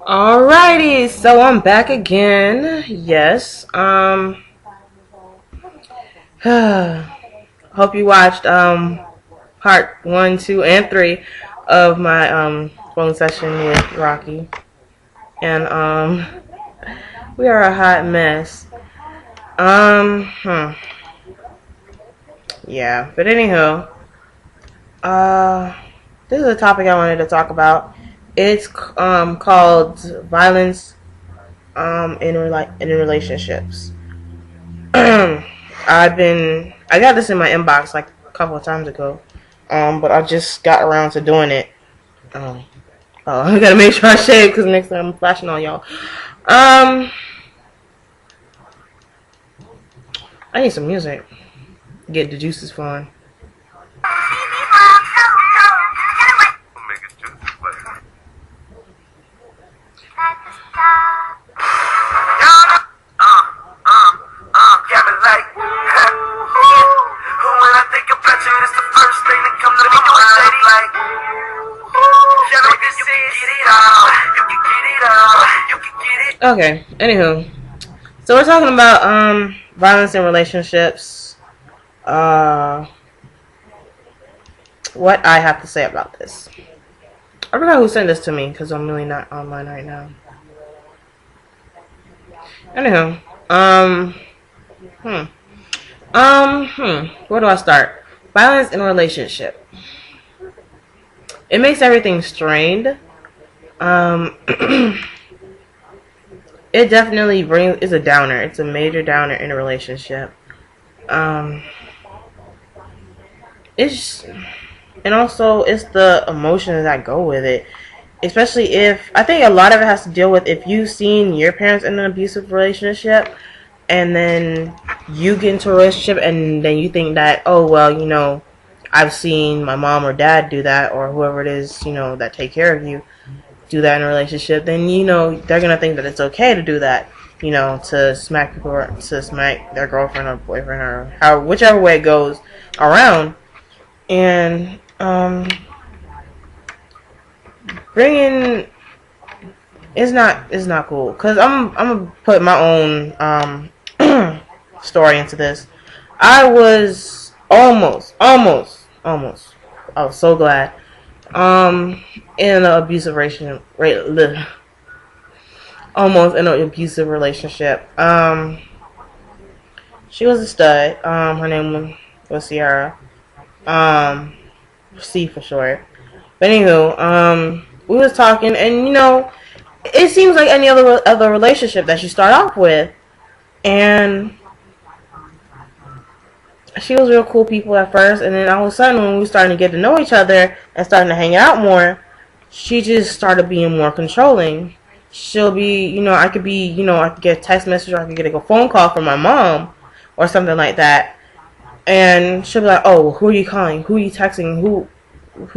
Alrighty, so I'm back again. Yes. Hope you watched part 1, 2, and 3 of my phone session with Rocky. And we are a hot mess. Um hmm, yeah. But anywho, uh this is a topic I wanted to talk about. It's called violence in relationships. I got this in my inbox like a couple of times ago, but I just got around to doing it. Um, I gotta make sure I shave because next time I'm flashing on y'all. Um, I need some music. Get the juices flowing. Okay. Anywho, so we're talking about violence in relationships. Uh, what I have to say about this. I forgot who sent this to me because I'm really not online right now. Anywho, hmm. Where do I start? Violence in a relationship. It makes everything strained. It definitely is a downer. It's a major downer in a relationship. Um, it's and also it's the emotions that go with it. Especially if I think a lot of it has to deal with if you've seen your parents in an abusive relationship, and then you get into a relationship, and then you think that, oh well, I've seen my mom or dad do that, or whoever it is, that take care of you, do that in a relationship, then they're gonna think that it's okay to do that, to smack people, or to smack their girlfriend or boyfriend, or whichever way it goes around, and bringing is not cool. Cause I'm gonna put my own story into this. I was almost. I was so glad. In an abusive relationship, almost in an abusive relationship. She was a stud. Her name was Sierra. Um, C for short. But anywho, we was talking, and it seems like any other relationship that you start off with, and she was real cool people at first, and then all of a sudden when we were starting to get to know each other and starting to hang out more, she just started being more controlling. She'll be, I could get a text message, or I could get a phone call from my mom or something like that, and she'll be like, oh, who are you calling, who are you texting, who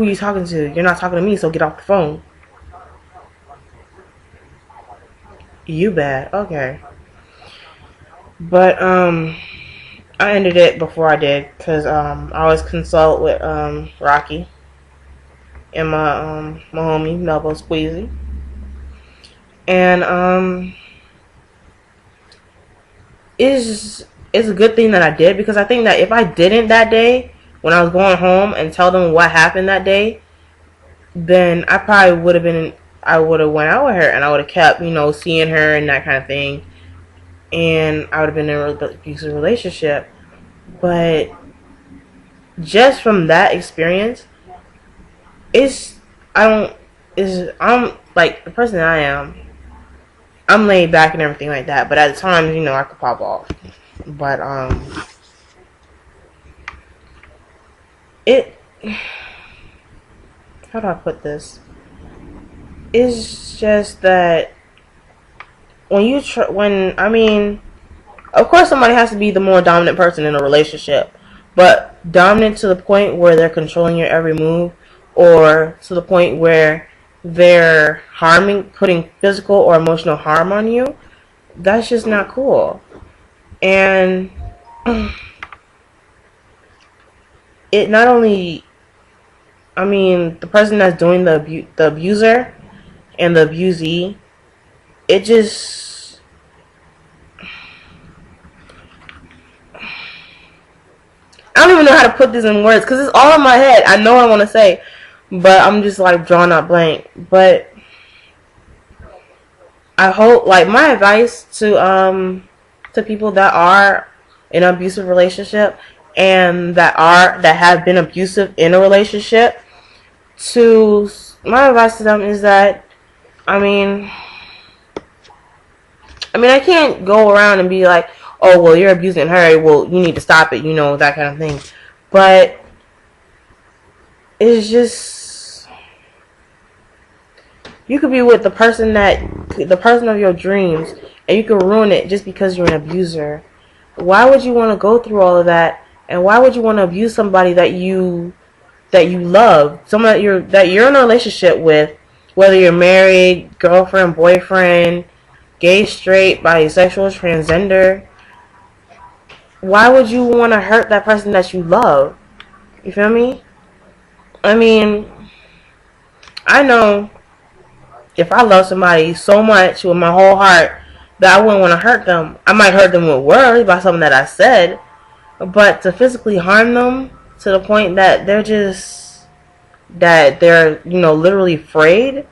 are you talking to, you're not talking to me, so get off the phone. You bad. Okay. But I ended it before I did, because I always consult with Rocky and my homie Melbo Squeezy, and it's a good thing that I did, because I think that if I didn't that day when I was going home and tell them what happened that day, then I probably would have went out with her, and I would have kept seeing her and that kind of thing, and I would have been in an abusive relationship. But just from that experience, it's I don't is I'm like the person that I am. I'm laid back and everything like that, but at times, I could pop off. But it how do I put this? It's just that of course somebody has to be the more dominant person in a relationship, but dominant to the point where they're controlling your every move, or to the point where they're putting physical or emotional harm on you, that's just not cool. And it not only, the person that's doing the abuser and the abusee, it just, I don't even know how to put this in words because it's all in my head. I know what I want to say, but I'm just like drawing out blank. But I hope, like, my advice to people that are in an abusive relationship and that have been abusive in a relationship, my advice to them is that, I mean, I can't go around and be like, oh, well, you're abusing her, well, you need to stop it, that kind of thing. But it's just, you could be with the person of your dreams, and you could ruin it just because you're an abuser. Why would you want to go through all of that? And why would you want to abuse somebody that you love, someone that you're in a relationship with, whether you're married, girlfriend, boyfriend, gay, straight, bisexual, transgender? Why would you want to hurt that person that you love? You feel me? I mean, I know if I love somebody so much with my whole heart that I wouldn't want to hurt them. I might hurt them with words by something that I said, but to physically harm them to the point that they're literally afraid,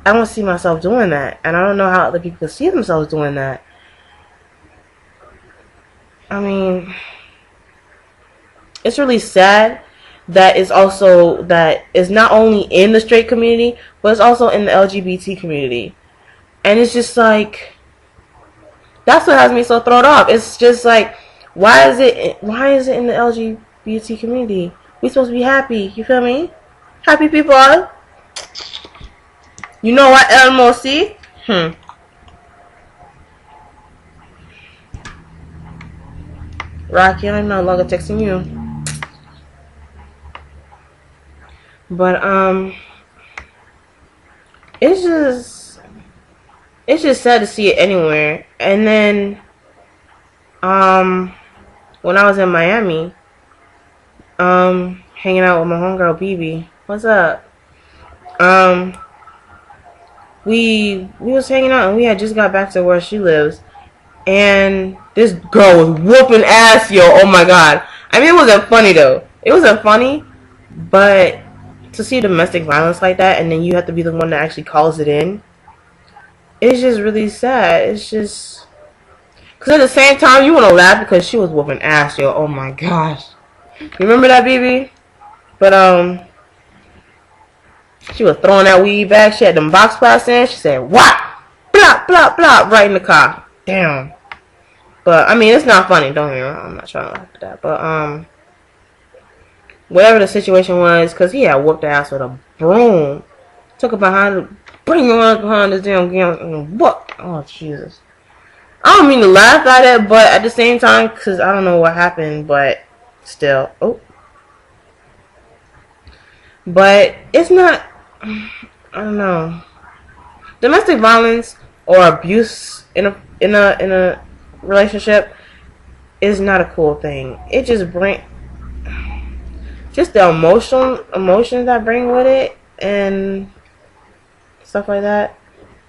I don't see myself doing that, and I don't know how other people see themselves doing that. I mean, it's really sad that it's not only in the straight community, but it's also in the LGBT community. And it's just like, that's what has me so thrown off. It's just like, why is it in the LGBT community? We supposed to be happy, you feel me? Happy people. You know what, LMOC? Rocky, I'm no longer texting you. But it's just sad to see it anywhere. And then when I was in Miami, hanging out with my homegirl BB. What's up? We was hanging out, and we had just got back to where she lives, and this girl was whooping ass, yo. Oh my god. I mean, it wasn't funny though. It wasn't funny, but to see domestic violence like that, and then you have to be the one that actually calls it in, it's just really sad. It's just, because at the same time, you want to laugh because she was whooping ass, yo. Oh my gosh. You remember that, BB? But, she was throwing that weed back. She had them box plots in. She said, "What? Blah, blah, blah," right in the car. Damn. But, I mean, it's not funny. Don't get me wrong. I'm not trying to laugh at that. But, whatever the situation was, because he had whooped her ass with a broom. Took her behind, bring her up behind this damn game. What? Oh, Jesus. I don't mean to laugh at it, but at the same time, because I don't know what happened, but still. Oh. But it's not, I don't know. Domestic violence or abuse in a relationship is not a cool thing. It just the emotions that bring with it and stuff like that.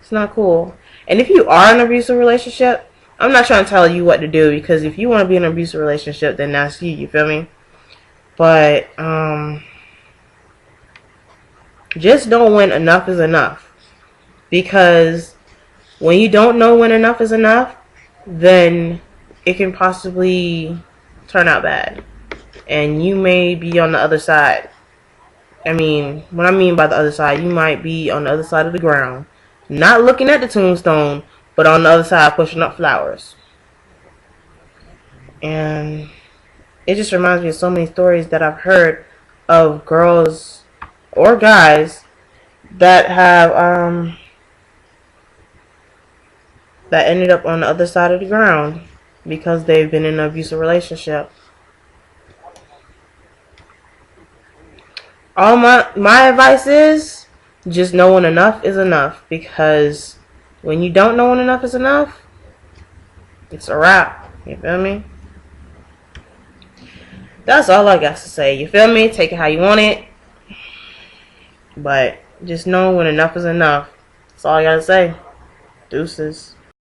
It's not cool. And if you are in an abusive relationship, I'm not trying to tell you what to do, because if you want to be in an abusive relationship, then that's you feel me? But just know when enough is enough. Because when you don't know when enough is enough, then it can possibly turn out bad. And you may be on the other side. I mean, what I mean by the other side, you might be on the other side of the ground. Not looking at the tombstone, but on the other side pushing up flowers. And it just reminds me of so many stories that I've heard of girls or guys that have that ended up on the other side of the ground because they've been in an abusive relationship. All my advice is just know when enough is enough, because when you don't know when enough is enough, it's a wrap. You feel me? That's all I got to say. You feel me? Take it how you want it. But just know when enough is enough. That's all I got to say. Deuces.